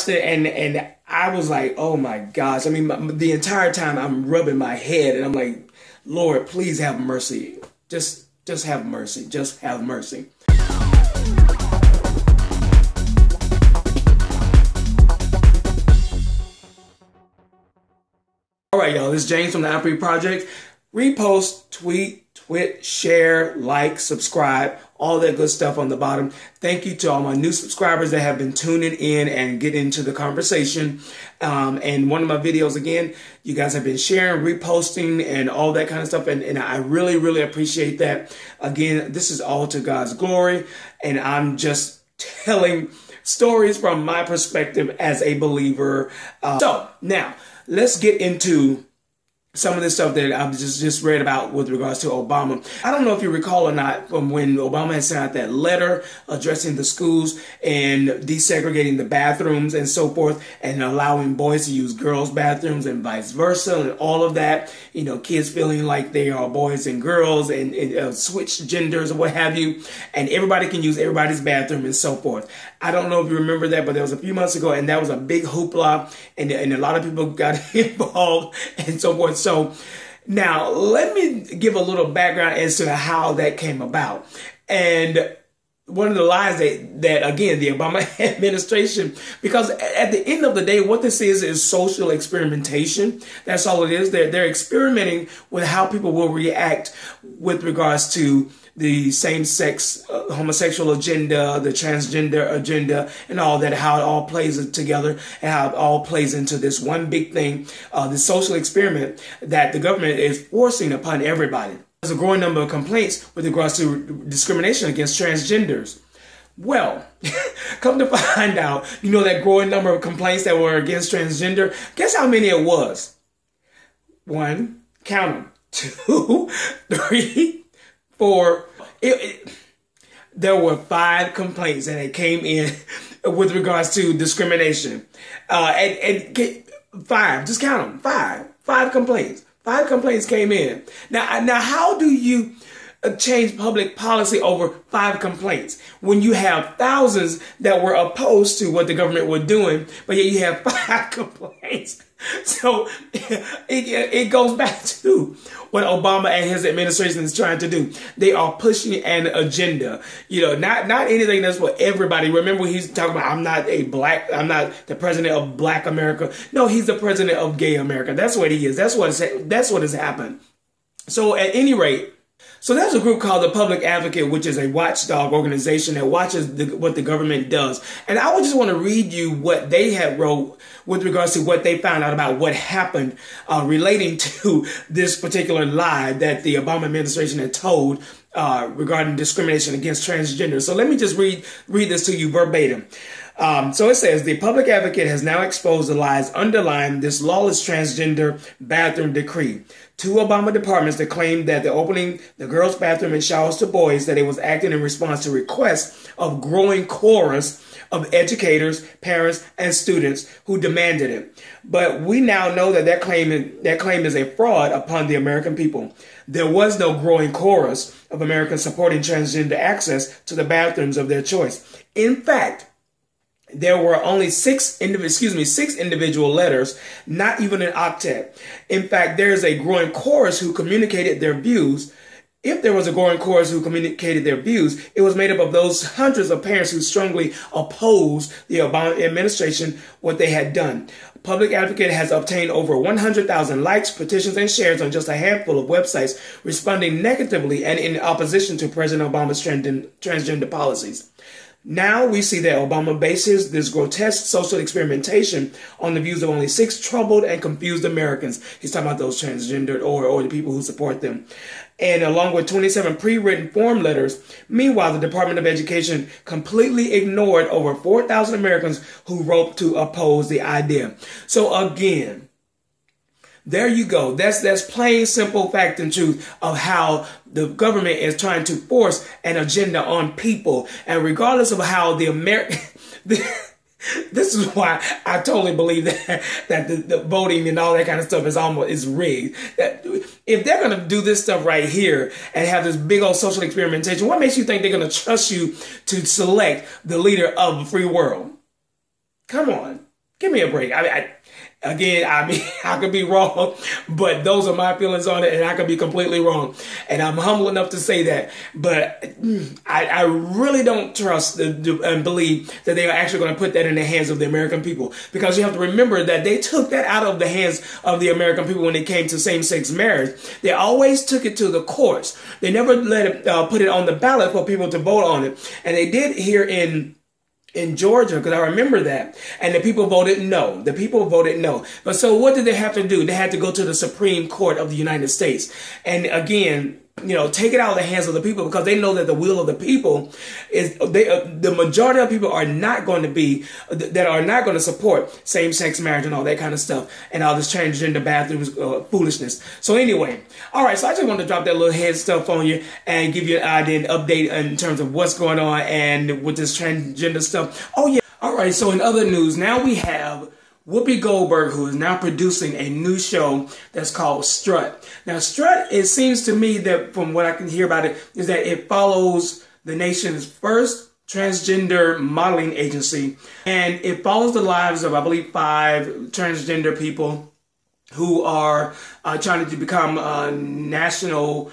it, and I was like, oh my gosh. I mean, the entire time I'm rubbing my head and I'm like, Lord, please have mercy. Just have mercy. Just have mercy. All right, y'all, this is James from the I'm Project. Repost, tweet, twit, share, like, subscribe, all that good stuff on the bottom. Thank you to all my new subscribers that have been tuning in and getting into the conversation. And one of my videos, again, you guys have been sharing, reposting, and all that kind of stuff. And I really, really appreciate that. Again, this is all to God's glory. And I'm just telling stories from my perspective as a believer. So now, let's get into some of the stuff that I've just read about with regards to Obama. I don't know if you recall or not from when Obama had sent out that letter addressing the schools and desegregating the bathrooms and so forth, and allowing boys to use girls' bathrooms and vice versa, and all of that. You know, kids feeling like they are boys and girls and switched genders or what have you, and everybody can use everybody's bathroom and so forth. I don't know if you remember that, but that was a few months ago, and that was a big hoopla, and a lot of people got involved and so forth. So now let me give a little background as to how that came about. And one of the lies that again, the Obama administration, because at the end of the day, what this is social experimentation. That's all it is. They're experimenting with how people will react with regards to the same-sex homosexual agenda, the transgender agenda, and all that, how it all plays together and how it all plays into this one big thing, the social experiment that the government is forcing upon everybody. There's a growing number of complaints with regards to discrimination against transgenders. Well, come to find out, you know, that growing number of complaints that were against transgender, guess how many it was? 1, count them, 2, 3, 4. There were 5 complaints and it came in with regards to discrimination. And 5, just count them, 5 complaints. 5 complaints came in. Now, how do you change public policy over 5 complaints when you have thousands that were opposed to what the government was doing, but yet you have 5 complaints? So it goes back to what Obama and his administration is trying to do. They are pushing an agenda, you know, not anything that's for everybody. Remember, he's talking about, I'm not the president of Black America. No, he's the president of gay America. That's what he is. That's what has happened. So at any rate, so there's a group called the Public Advocate, which is a watchdog organization that watches what the government does. And I would just want to read you what they had wrote with regards to what they found out about what happened relating to this particular lie that the Obama administration had told regarding discrimination against transgender. So let me just read this to you verbatim. So it says, the Public Advocate has now exposed the lies underlying this lawless transgender bathroom decree. 2 Obama departments that claimed that the opening the girls' bathroom and showers to boys, that it was acting in response to requests of growing chorus of educators, parents, and students who demanded it. But we now know that claim is a fraud upon the American people. There was no growing chorus of Americans supporting transgender access to the bathrooms of their choice. In fact, there were only 6 individual letters, not even an octet. In fact, there is a growing chorus who communicated their views. If there was a growing chorus who communicated their views, it was made up of those hundreds of parents who strongly opposed the Obama administration, what they had done. Public Advocate has obtained over 100,000 likes, petitions, and shares on just a handful of websites responding negatively and in opposition to President Obama's transgender policies. Now we see that Obama bases this grotesque social experimentation on the views of only 6 troubled and confused Americans. He's talking about those transgendered or the people who support them. And along with 27 pre-written form letters. Meanwhile, the Department of Education completely ignored over 4,000 Americans who wrote to oppose the idea. So again, there you go. That's plain, simple fact and truth of how the government is trying to force an agenda on people. And regardless of how the American... This is why I totally believe that the voting and all that kind of stuff is rigged. That if they're going to do this stuff right here and have this big old social experimentation, what makes you think they're going to trust you to select the leader of the free world? Come on. Give me a break. Again, I could be wrong, but those are my feelings on it, and I could be completely wrong. And I'm humble enough to say that. But I really don't trust and believe that they are actually going to put that in the hands of the American people. Because you have to remember that they took that out of the hands of the American people when it came to same-sex marriage. They always took it to the courts. They never let it put it on the ballot for people to vote on it. And they did here in Georgia, because I remember that. And the people voted no. The people voted no. But so what did they have to do? They had to go to the Supreme Court of the United States. And again, take it out of the hands of the people, because they know that the will of the people is, the majority of people are not going to support same-sex marriage and all that kind of stuff and all this transgender bathrooms foolishness. So anyway, all right, so I just wanted to drop that little head stuff on you and give you an idea and update in terms of what's going on and with this transgender stuff. Oh yeah. All right, so in other news, now we have Whoopi Goldberg, who is now producing a new show that's called Strut. Now, Strut, it seems to me that from what I can hear about it, is that it follows the nation's first transgender modeling agency. And it follows the lives of, I believe, 5 transgender people who are trying to become national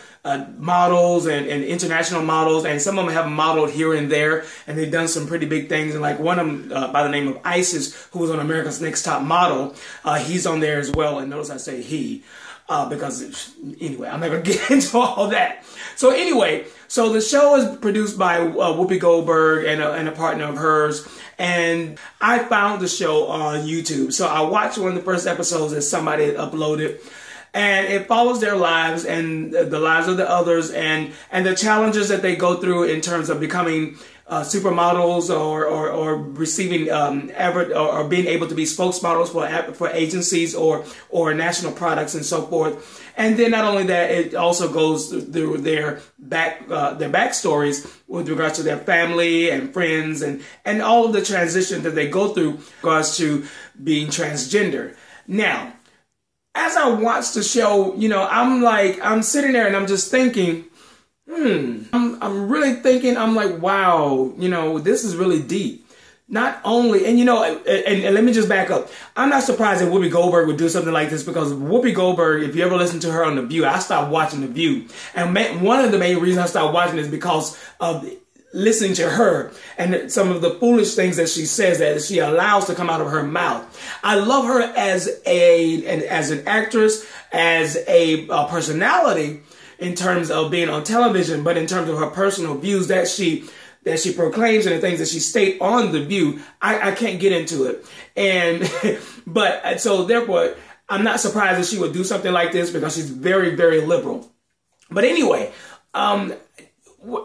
models and international models, and some of them have modeled here and there, and they've done some pretty big things. And like one of them by the name of Isis, who was on America's Next Top Model, he's on there as well. And notice I say he, because anyway, I'm not gonna get into all that. So anyway, so the show is produced by Whoopi Goldberg and a partner of hers. And I found the show on YouTube. So I watched one of the first episodes that somebody had uploaded. And it follows their lives and the lives of the others and the challenges that they go through in terms of becoming supermodels or receiving or being able to be spokesmodels for agencies or national products and so forth. And then not only that, it also goes through their backstories with regards to their family and friends and all of the transition that they go through with regards to being transgender. Now, as I watch the show, I'm sitting there and I'm just thinking, I'm really thinking, I'm like, wow, this is really deep. Not only, and let me just back up. I'm not surprised that Whoopi Goldberg would do something like this, because Whoopi Goldberg, if you ever listen to her on The View, I stopped watching The View. And one of the main reasons I stopped watching is because of listening to her and some of the foolish things that she says, that she allows to come out of her mouth. I love her as an actress, as a personality in terms of being on television, but in terms of her personal views that she proclaims and the things that she states on The View, I can't get into it. And but so therefore, I'm not surprised that she would do something like this, because she's very, very liberal. But anyway,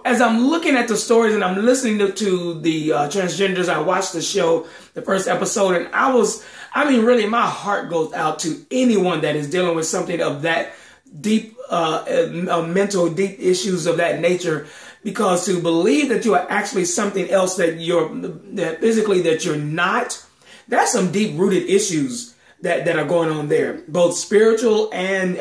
as I'm looking at the stories and I'm listening to the transgenders, I watched the show, the first episode, and really, my heart goes out to anyone that is dealing with something of that deep, mental, deep issues of that nature. Because to believe that you are actually something else, that physically that you're not, that's some deep rooted issues that are going on there, both spiritual and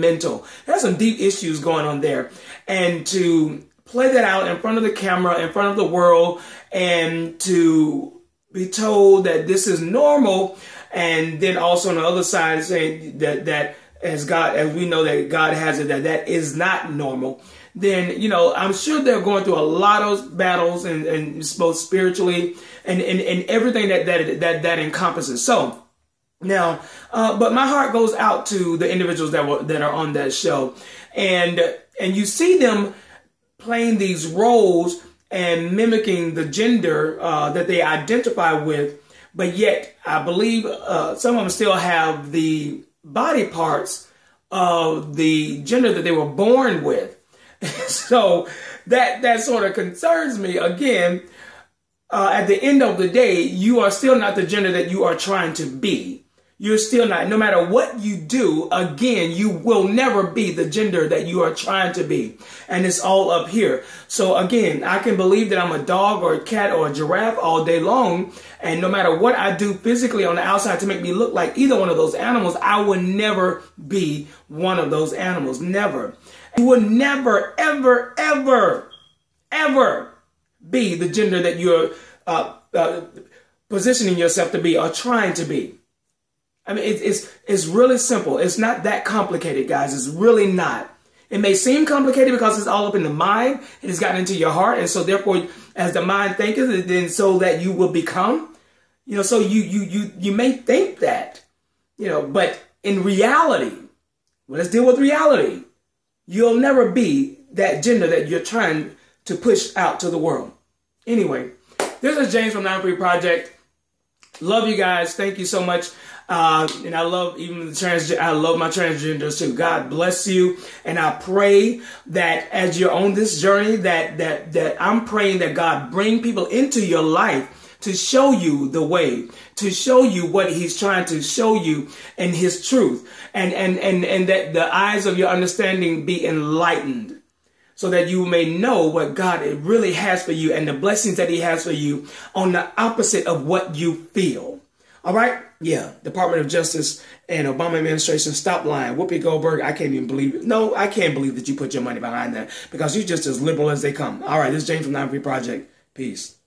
mental. There's some deep issues going on there. And to play that out in front of the camera, in front of the world, and to be told that this is normal, and then also on the other side saying that as we know that God has it, that is not normal, then, I'm sure they're going through a lot of battles and both spiritually and everything that encompasses. So now, but my heart goes out to the individuals that are on that show, and you see them playing these roles and mimicking the gender that they identify with, but yet I believe some of them still have the body parts of the gender that they were born with. So that sort of concerns me. Again, at the end of the day, you are still not the gender that you are trying to be. You're still not. No matter what you do, again, you will never be the gender that you are trying to be. And it's all up here. So again, I can believe that I'm a dog or a cat or a giraffe all day long. And no matter what I do physically on the outside to make me look like either one of those animals, I will never be one of those animals. Never. You will never, ever, ever, ever be the gender that you're positioning yourself to be or trying to be. I mean, it's really simple. It's not that complicated, guys. It's really not. It may seem complicated because it's all up in the mind. It has gotten into your heart. And so therefore, as the mind thinketh, then so that you will become, so you may think that, but in reality, well, let's deal with reality. You'll never be that gender that you're trying to push out to the world. Anyway, this is James from the Free Project. Love you guys. Thank you so much. And I love even I love my transgenders too. God bless you. And I pray that as you're on this journey, that I'm praying that God bring people into your life to show you the way, to show you what he's trying to show you in his truth, and that the eyes of your understanding be enlightened, so that you may know what God really has for you and the blessings that he has for you on the opposite of what you feel. All right? Yeah. Department of Justice and Obama administration, stop lying. Whoopi Goldberg, I can't even believe it. No, I can't believe that you put your money behind that, because you're just as liberal as they come. All right. This is James from the Free Project. Peace.